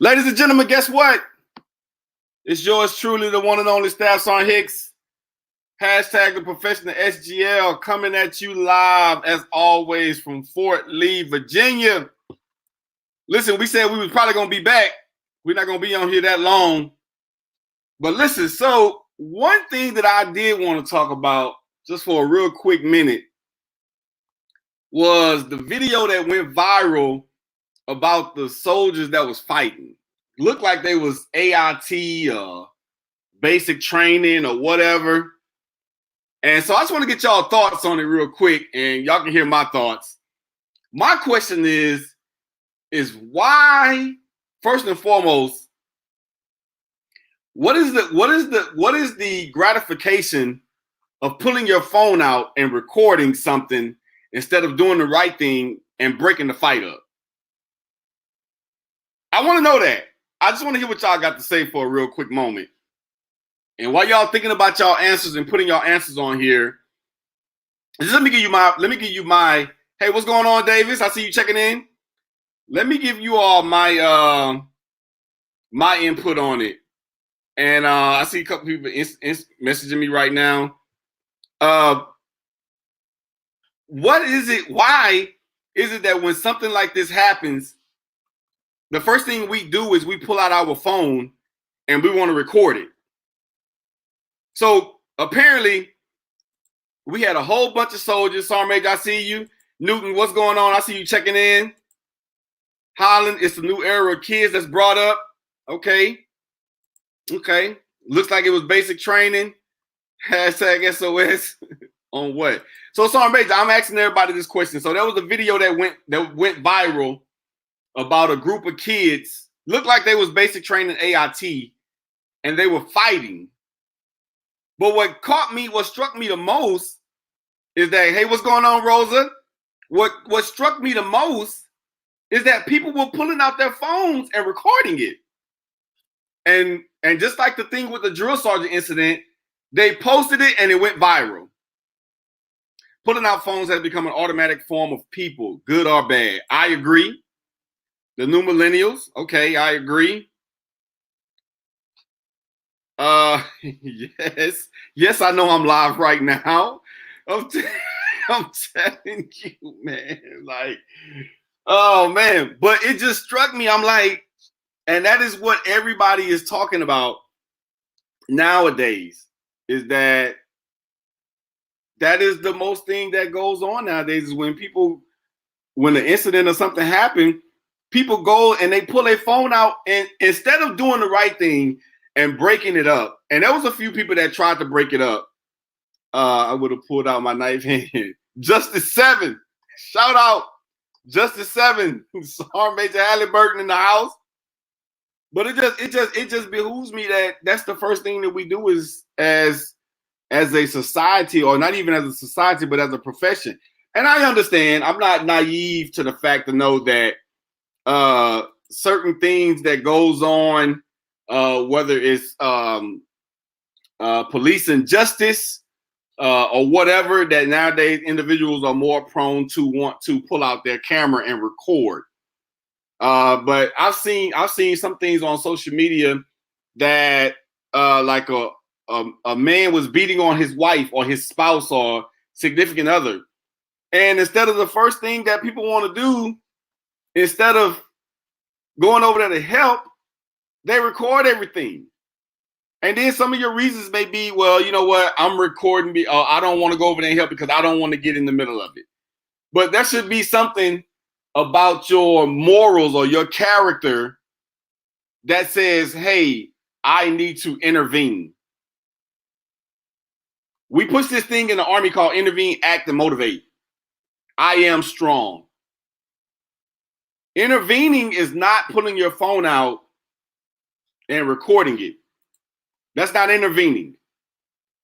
Ladies and gentlemen, guess what? It's yours truly, the one and only Staff Sergeant Hicks. Hashtag the professional SGL coming at you live as always from Fort Lee, Virginia. Listen, we said we was probably going to be back. We're not going to be on here that long. But listen, so one thing that I did want to talk about just for a real quick minute was the video that went viral about the soldiers that was fighting. Looked like they was AIT or basic training or whatever. And so I just want to get y'all thoughts on it real quick, and y'all can hear my thoughts. My question is why, first and foremost, what is the gratification of pulling your phone out and recording something instead of doing the right thing and breaking the fight up? I want to know that. I just want to hear what y'all got to say for a real quick moment. And while y'all thinking about y'all answers and putting y'all answers on here, just let me give you my hey, what's going on, Davis? I see you checking in. Let me give you all my my input on it. And I see a couple people messaging me right now. What is it? Why is it that when something like this happens, the first thing we do is we pull out our phone and we want to record it? So apparently, we had a whole bunch of soldiers. Sergeant, I see you. Newton, what's going on? I see you checking in. Holland, it's a new era of kids that's brought up. Okay. Looks like it was basic training. Hashtag SOS on what? So Sergeant, I'm asking everybody this question. So there was a video that went viral about a group of kids. Looked like they was basic training AIT, and they were fighting. But what struck me the most is that, hey, what's going on, Rosa? What struck me the most is that people were pulling out their phones and recording it. And just like the thing with the drill sergeant incident, they posted it and it went viral. Pulling out phones has become an automatic form of people, good or bad. I agree. The new millennials, okay, I agree. Yes, I know I'm live right now. I'm telling you, man, like, oh man, but it just struck me. I'm like, and that is what everybody is talking about nowadays, is that is the most thing that goes on nowadays, is when an incident or something happened, people go and they pull their phone out, and instead of doing the right thing and breaking it up. And there was a few people that tried to break it up. I would have pulled out my knife hand. Justice 7. Shout out. Justice 7. Sergeant Major Halliburton in the house. But it just behooves me that that's the first thing that we do is as a society, or not even as a society, but as a profession. And I understand, I'm not naive to the fact to know that certain things that goes on, whether it's police injustice or whatever, that nowadays individuals are more prone to want to pull out their camera and record. But I've seen some things on social media that like a man was beating on his wife or his spouse or significant other. And instead of the first thing that people want to do, instead of going over there to help, they record everything. And then some of your reasons may be, well, you know what, I'm recording, I don't want to go over there and help because I don't want to get in the middle of it. But there should be something about your morals or your character that says, hey, I need to intervene. We push this thing in the Army called intervene, act, and motivate. I am strong. Intervening is not pulling your phone out and recording it. That's not intervening.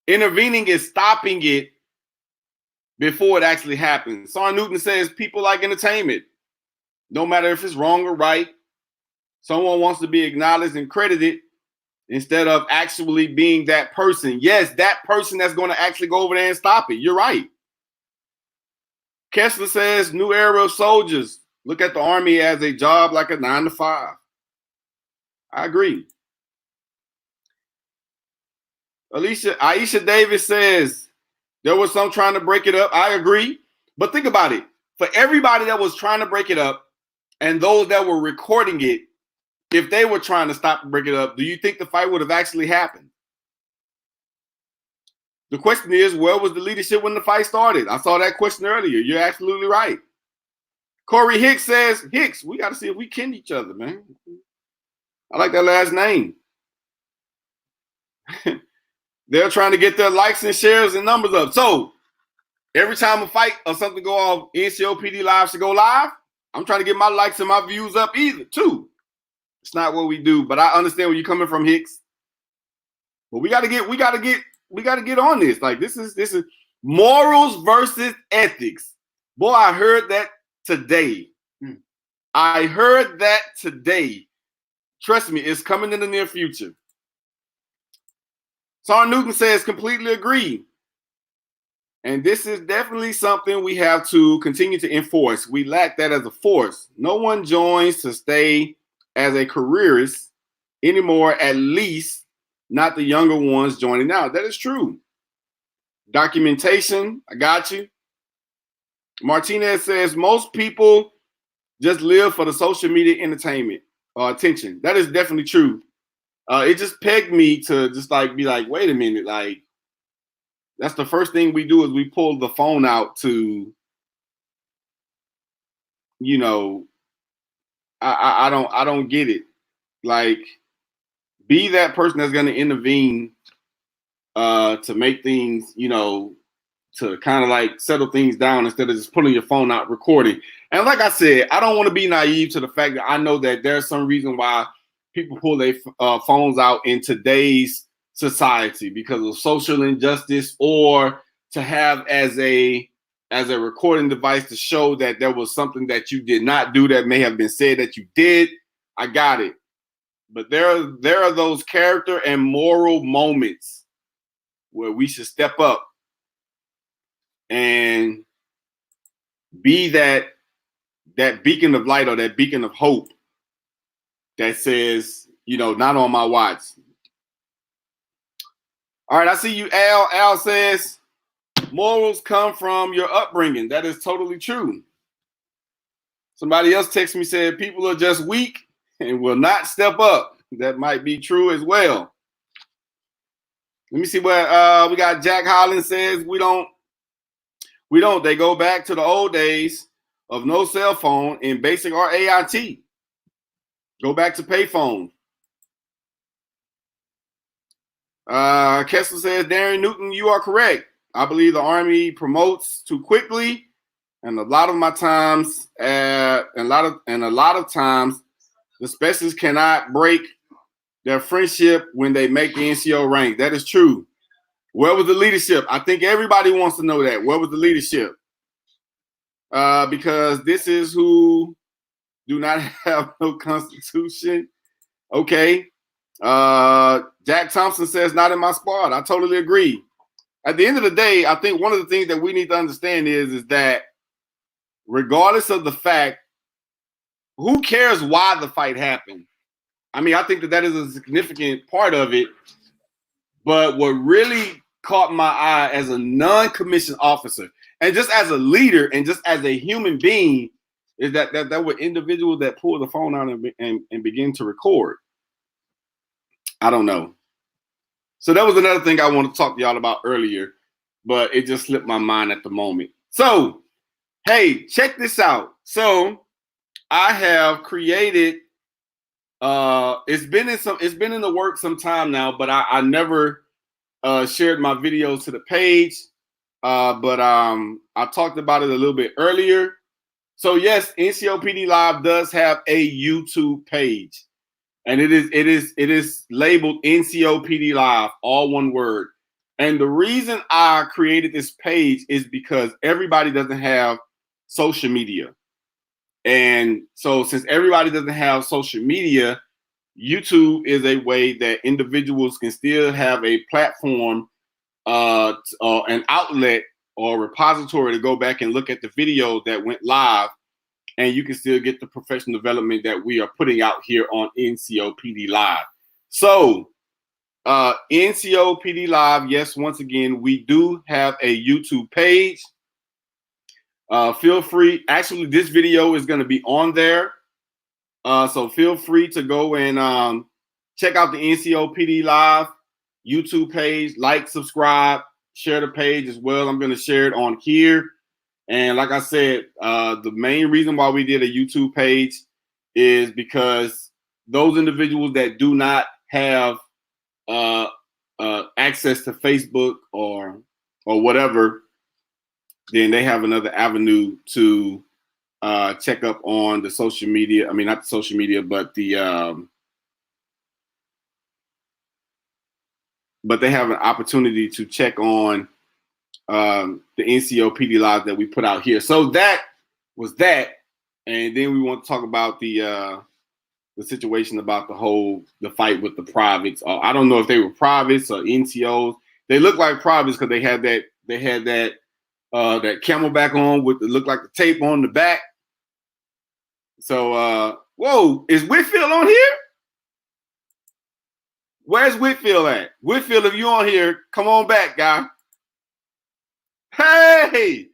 Intervening is stopping it before it actually happens. Sergeant Newton says people like entertainment. No matter if it's wrong or right, someone wants to be acknowledged and credited instead of actually being that person. Yes, that person that's going to actually go over there and stop it. You're right. Kessler says, new era of soldiers. Look at the Army as a job like a 9 to 5. I agree. Aisha Davis says there was some trying to break it up. I agree. But think about it. For everybody that was trying to break it up and those that were recording it, if they were trying to stop and break it up, do you think the fight would have actually happened? The question is, where was the leadership when the fight started? I saw that question earlier. You're absolutely right. Corey Hicks says, Hicks, we got to see if we kin each other, man. I like that last name. They're trying to get their likes and shares and numbers up. So every time a fight or something go off, NCOPD Live should go live. I'm trying to get my likes and my views up either, too. It's not what we do, but I understand where you're coming from, Hicks. But we gotta get on this. Like this is morals versus ethics. Boy, I heard that today. I heard that today. Trust me, it's coming in the near future. Sarah Newton says, completely agree. And this is definitely something we have to continue to enforce. We lack that as a force. No one joins to stay as a careerist anymore, at least not the younger ones joining now. That is true. Documentation, I got you. Martinez says, most people just live for the social media entertainment or attention. That is definitely true. It just pegged me to just like be like, wait a minute, like that's the first thing we do is we pull the phone out to, you know, I don't get it. Like, be that person that's going to intervene to make things, you know, to kind of like settle things down instead of just pulling your phone out recording. And like I said, I don't want to be naive to the fact that I know that there's some reason why people pull their phones out in today's society because of social injustice or to have as a recording device to show that there was something that you did not do that may have been said that you did. I got it. But there are those character and moral moments where we should step up and be that beacon of light or that beacon of hope that says, you know, not on my watch. All right, I see you, Al. Al says, morals come from your upbringing. That is totally true. Somebody else texted me, said, people are just weak and will not step up. That might be true as well. Let me see what we got. Jack Holland says, we don't. They go back to the old days of no cell phone in basic or AIT. Go back to payphone. Kessler says, Darren Newton, you are correct. I believe the Army promotes too quickly, and a lot of times, the specialists cannot break their friendship when they make the NCO rank. That is true. Where was the leadership? I think everybody wants to know that. Where was the leadership? Because this is who do not have no constitution. Okay. Jack Thompson says, not in my squad. I totally agree. At the end of the day, I think one of the things that we need to understand is that regardless of the fact, who cares why the fight happened? I mean, I think that is a significant part of it. But what really caught my eye as a non-commissioned officer and just as a leader and just as a human being is that were individuals that pull the phone out and begin to record. I don't know. So that was another thing I wanted to talk to y'all about earlier, but it just slipped my mind at the moment. So, hey, check this out. So I have created, it's been in the works some time now, but I never shared my videos to the page. But I talked about it a little bit earlier. So yes, NCOPD Live does have a YouTube page. And it is labeled NCOPD Live, all one word. And the reason I created this page is because everybody doesn't have social media. And so since everybody doesn't have social media, YouTube is a way that individuals can still have a platform, an outlet or repository to go back and look at the video that went live and you can still get the professional development that we are putting out here on NCOPD Live. So, NCOPD Live, yes, once again, we do have a YouTube page. Feel free. Actually, this video is going to be on there. So feel free to go and check out the NCOPD Live YouTube page. Like, subscribe, share the page as well. I'm going to share it on here. And like I said, the main reason why we did a YouTube page is because those individuals that do not have access to Facebook or whatever, then they have another avenue to check up on the social media. I mean, not the social media, but they have an opportunity to check on the NCOPD Live that we put out here. So that was that. And then we want to talk about the situation about the fight with the privates. I don't know if they were privates or NCOs. They look like privates because they had that camelback on with it looked like the tape on the back. So whoa, is Whitfield on here? Where's Whitfield at? Whitfield, if you're on here, come on back, guy. Hey,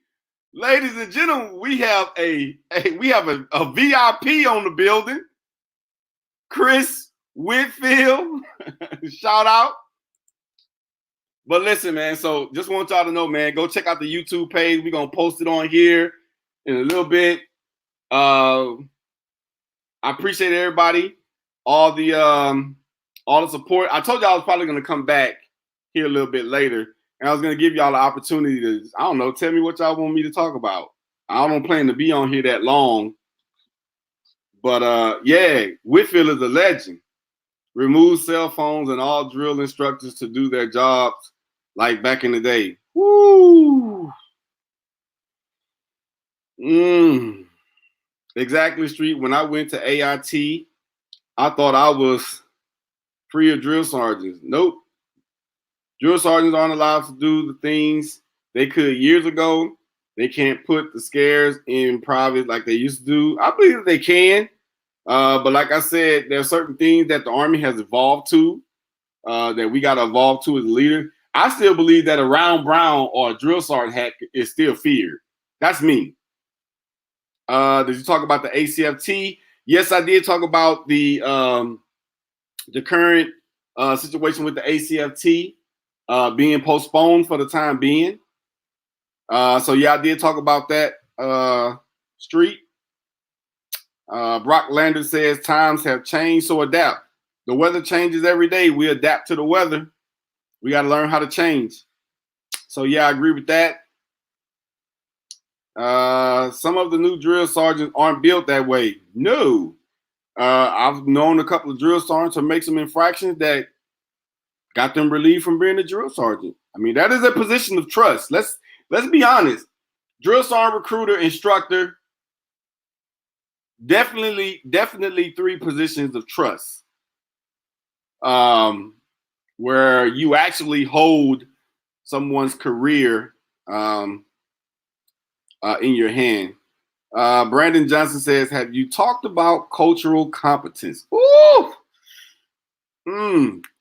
ladies and gentlemen, we have a VIP on the building. Chris Whitfield, shout out. But listen, man, so just want y'all to know, man, go check out the YouTube page. We're going to post it on here in a little bit. I appreciate everybody, all the support. I told you I was probably going to come back here a little bit later, and I was going to give y'all the opportunity to, I don't know, tell me what y'all want me to talk about. I don't plan to be on here that long, but yeah, Whitfield is a legend. Remove cell phones and all drill instructors to do their jobs like back in the day. Woo! Exactly, Street. When I went to AIT, I thought I was free of drill sergeants. Nope. Drill sergeants aren't allowed to do the things they could years ago. They can't put the scares in private like they used to do. I believe they can. But like I said, there are certain things that the Army has evolved to, that we got to evolve to as a leader. I still believe that a round brown or a drill sergeant hat is still feared. That's me. Did you talk about the ACFT? Yes, I did talk about the current situation with the ACFT being postponed for the time being. So yeah, I did talk about that. Street. Brock Lander says times have changed, so adapt. The weather changes every day. We adapt to the weather. We got to learn how to change. So yeah, I agree with that. Some of the new drill sergeants aren't built that way. No. I've known a couple of drill sergeants to make some infractions that got them relieved from being a drill sergeant. I mean, that is a position of trust. Let's be honest. Drill sergeant, recruiter, instructor, definitely 3 positions of trust. Where you actually hold someone's career in your hand. Brandon Johnson says, have you talked about cultural competence? Ooh!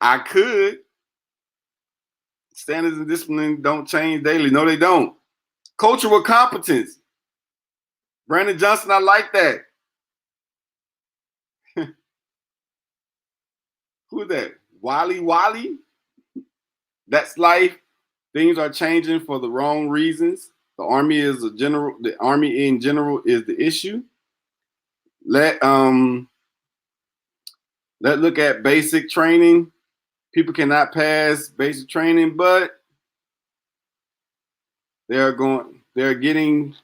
I could. Standards and discipline don't change daily. No, they don't. Cultural competence. Brandon Johnson, I like that. Who is that? Wally? That's life. Things are changing for the wrong reasons. The Army in general is the issue. Let's look at basic training. People cannot pass basic training, but they're getting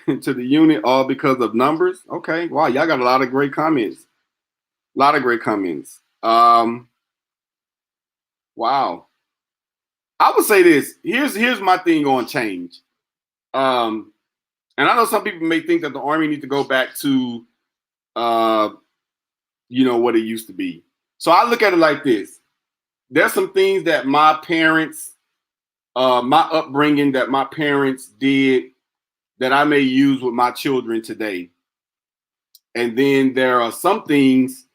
to the unit all because of numbers. Okay, wow, y'all got a lot of great comments. Wow. I would say this. Here's my thing on change. And I know some people may think that the Army needs to go back to what it used to be. So I look at it like this. There's some things that my parents, my upbringing that my parents did that I may use with my children today. And then there are some things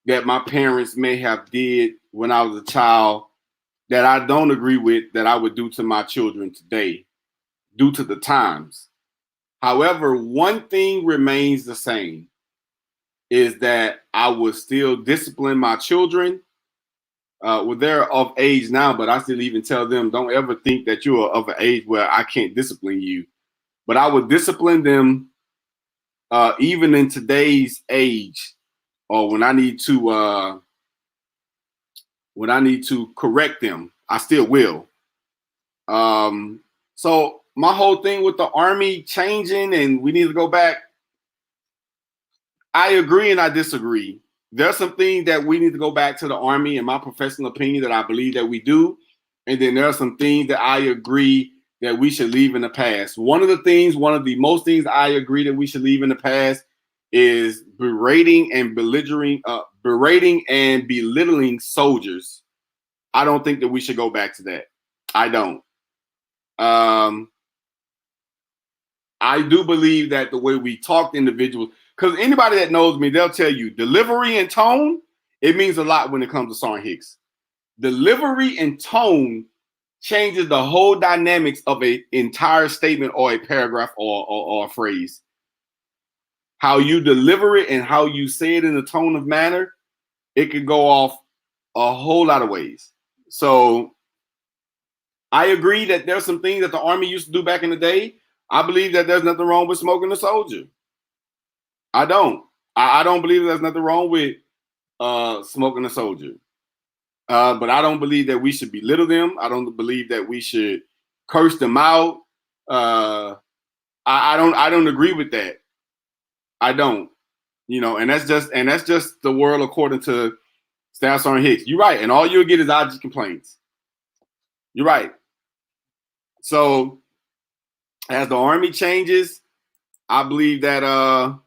that my parents may have did when I was a child that I don't agree with that I would do to my children today due to the times. However, one thing remains the same is that I would still discipline my children. Well, they're of age now, but I still even tell them, don't ever think that you are of an age where I can't discipline you. But I would discipline them even in today's age, or when I need to correct them, I still will. So my whole thing with the Army changing and we need to go back, I agree and I disagree. There's some things that we need to go back to the Army, in my professional opinion, that I believe that we do. And then there are some things that I agree that we should leave in the past. One of the most things I agree that we should leave in the past is berating and belittling soldiers. I don't think that we should go back to that. I don't. I do believe that the way we talk to individuals, because anybody that knows me, they'll tell you delivery and tone, it means a lot when it comes to Sergeant Hicks. Delivery and tone changes the whole dynamics of an entire statement or a paragraph or a phrase. How you deliver it and how you say it in a tone of manner, it could go off a whole lot of ways. So I agree that there's some things that the Army used to do back in the day. I believe that there's nothing wrong with smoking a soldier. I don't. I don't believe there's nothing wrong with smoking a soldier. But I don't believe that we should belittle them. I don't believe that we should curse them out. I don't agree with that. I don't. And that's just the world according to Staff Sergeant Hicks. You're right, and all you'll get is IG complaints. You're right. So as the Army changes, I believe that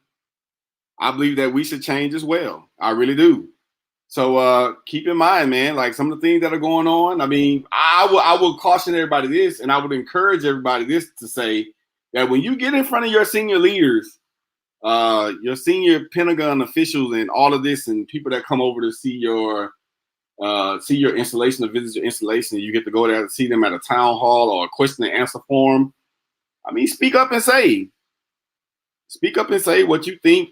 we should change as well. I really do. So keep in mind, man, like some of the things that are going on. I mean, I will caution everybody this, and I would encourage everybody this to say that when you get in front of your senior leaders, your senior Pentagon officials, and all of this, and people that come over to see your installation or visit your installation, and you get to go there to see them at a town hall or a question and answer forum. I mean, speak up and say what you think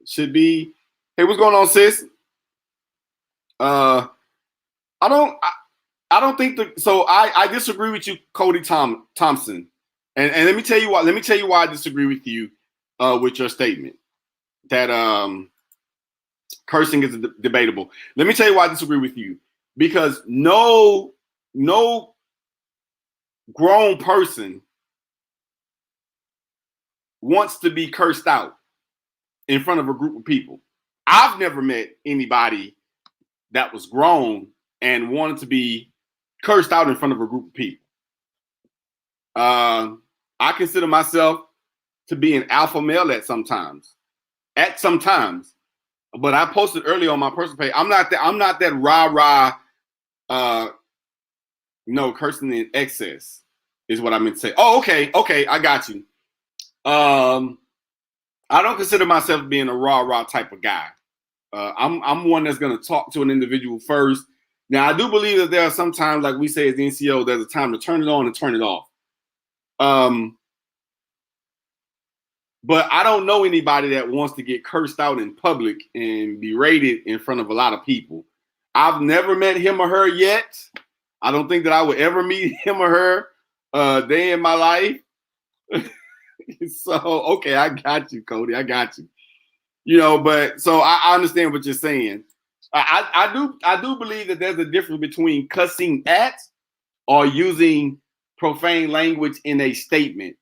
should be. Hey, what's going on, sis? I don't think so I disagree with you, Cody Thompson. And let me tell you why. Let me tell you why I disagree with you with your statement that cursing is debatable. Let me tell you why I disagree with you. Because no grown person wants to be cursed out in front of a group of people. I've never met anybody that was grown and wanted to be cursed out in front of a group of people. I consider myself to be an alpha male at sometimes, but I posted earlier on my personal page. I'm not that rah-rah, cursing in excess is what I meant to say. Oh, okay, I got you. I don't consider myself being a rah-rah type of guy. I'm one that's going to talk to an individual first. Now, I do believe that there are some times, like we say as the NCO, there's a time to turn it on and turn it off. But I don't know anybody that wants to get cursed out in public and berated in front of a lot of people. I've never met him or her yet. I don't think that I would ever meet him or her day in my life. So, okay, I got you, Cody. I got you. But so I understand what you're saying. I do believe that there's a difference between cussing at or using profane language in a statement.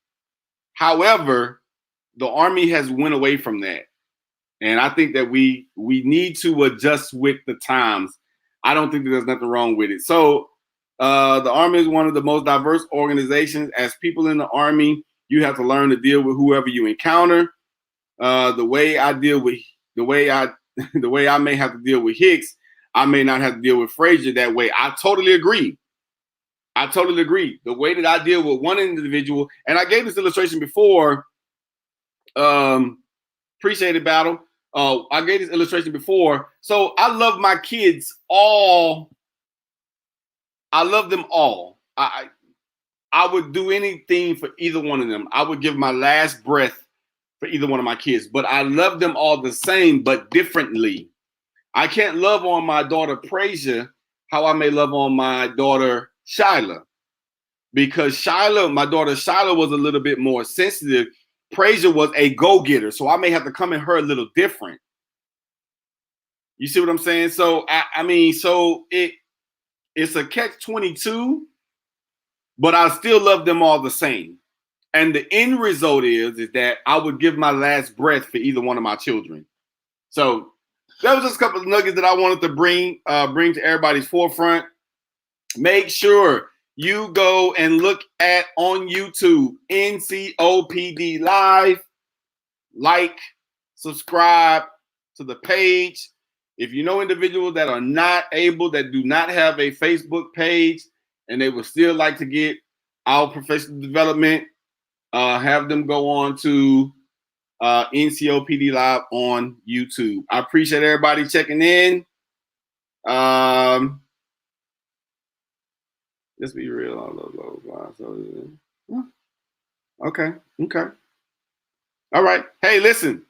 However, the Army has went away from that. And I think that we need to adjust with the times. I don't think that there's nothing wrong with it. So the Army is one of the most diverse organizations. As people in the Army, you have to learn to deal with whoever you encounter. The way I may have to deal with Hicks, I may not have to deal with Frazier that way. I totally agree. The way that I deal with one individual, and I gave this illustration before, appreciate it, Battle. I gave this illustration before. So I love my kids all. I love them all. I would do anything for either one of them. I would give my last breath for either one of my kids, but I love them all the same, but differently. I can't love on my daughter Prasia how I may love on my daughter Shyla, because Shyla, my daughter Shyla, was a little bit more sensitive. Prasia was a go-getter, so I may have to come at her a little different. You see what I'm saying? So I mean, so it's a catch-22, but I still love them all the same. And the end result is that I would give my last breath for either one of my children. So that was just a couple of nuggets that I wanted to bring to everybody's forefront. Make sure you go and look at on YouTube NCOPD Live. Like, subscribe to the page. If you know individuals that are not able, that do not have a Facebook page, and they would still like to get our professional development, have them go on to NCOPD Live on YouTube. I appreciate everybody checking in. Let's be real. I love those lines. Okay. All right. Hey, listen.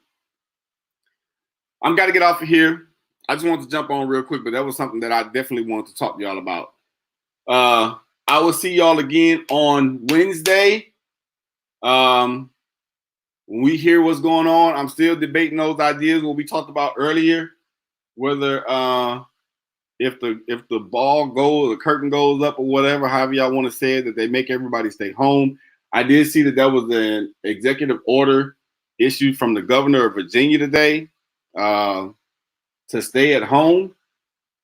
I'm got to get off of here. I just wanted to jump on real quick, but that was something that I definitely wanted to talk to y'all about. I will see y'all again on Wednesday. When we hear what's going on, I'm still debating those ideas what we talked about earlier, whether if the ball goes, the curtain goes up or whatever, however y'all want to say it, that they make everybody stay home. I did see that was an executive order issued from the governor of Virginia today to stay at home.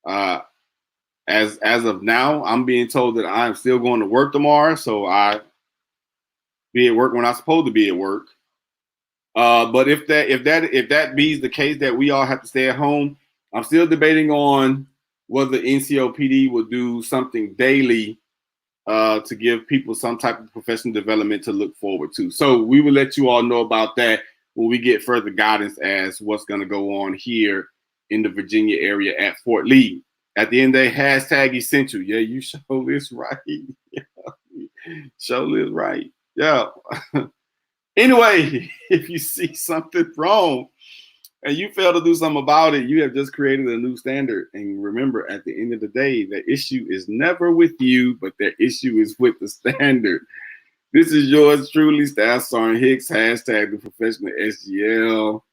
As of now, I'm being told that I'm still going to work tomorrow, so I be at work when I'm supposed to be at work. But if that be the case that we all have to stay at home, I'm still debating on whether NCOPD will do something daily to give people some type of professional development to look forward to. So we will let you all know about that when we get further guidance as what's going to go on here in the Virginia area at Fort Lee. At the end of the day, hashtag essential. Yeah, you show this right. Show this right. Yeah. Anyway, if you see something wrong and you fail to do something about it, you have just created a new standard. And remember, at the end of the day, the issue is never with you, but the issue is with the standard. This is yours truly, Staff Sergeant Hicks, hashtag the professional SGL.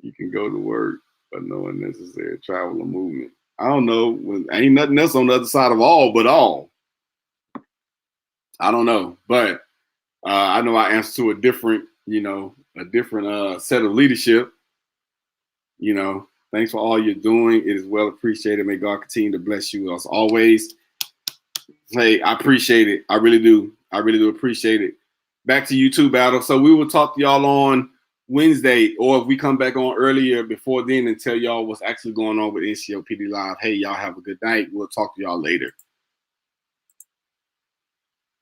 You can go to work, but no unnecessary travel or movement. I don't know. Ain't nothing else on the other side of all but all. I don't know, but I know I answer to a different set of leadership. Thanks for all you're doing. It is well appreciated. May God continue to bless you as always. Hey, I appreciate it. I really do. I really do appreciate it. Back to you too, Battle. So we will talk to y'all on Wednesday, or if we come back on earlier before then and tell y'all what's actually going on with NCOPD Live. Hey, y'all have a good night. We'll talk to y'all later.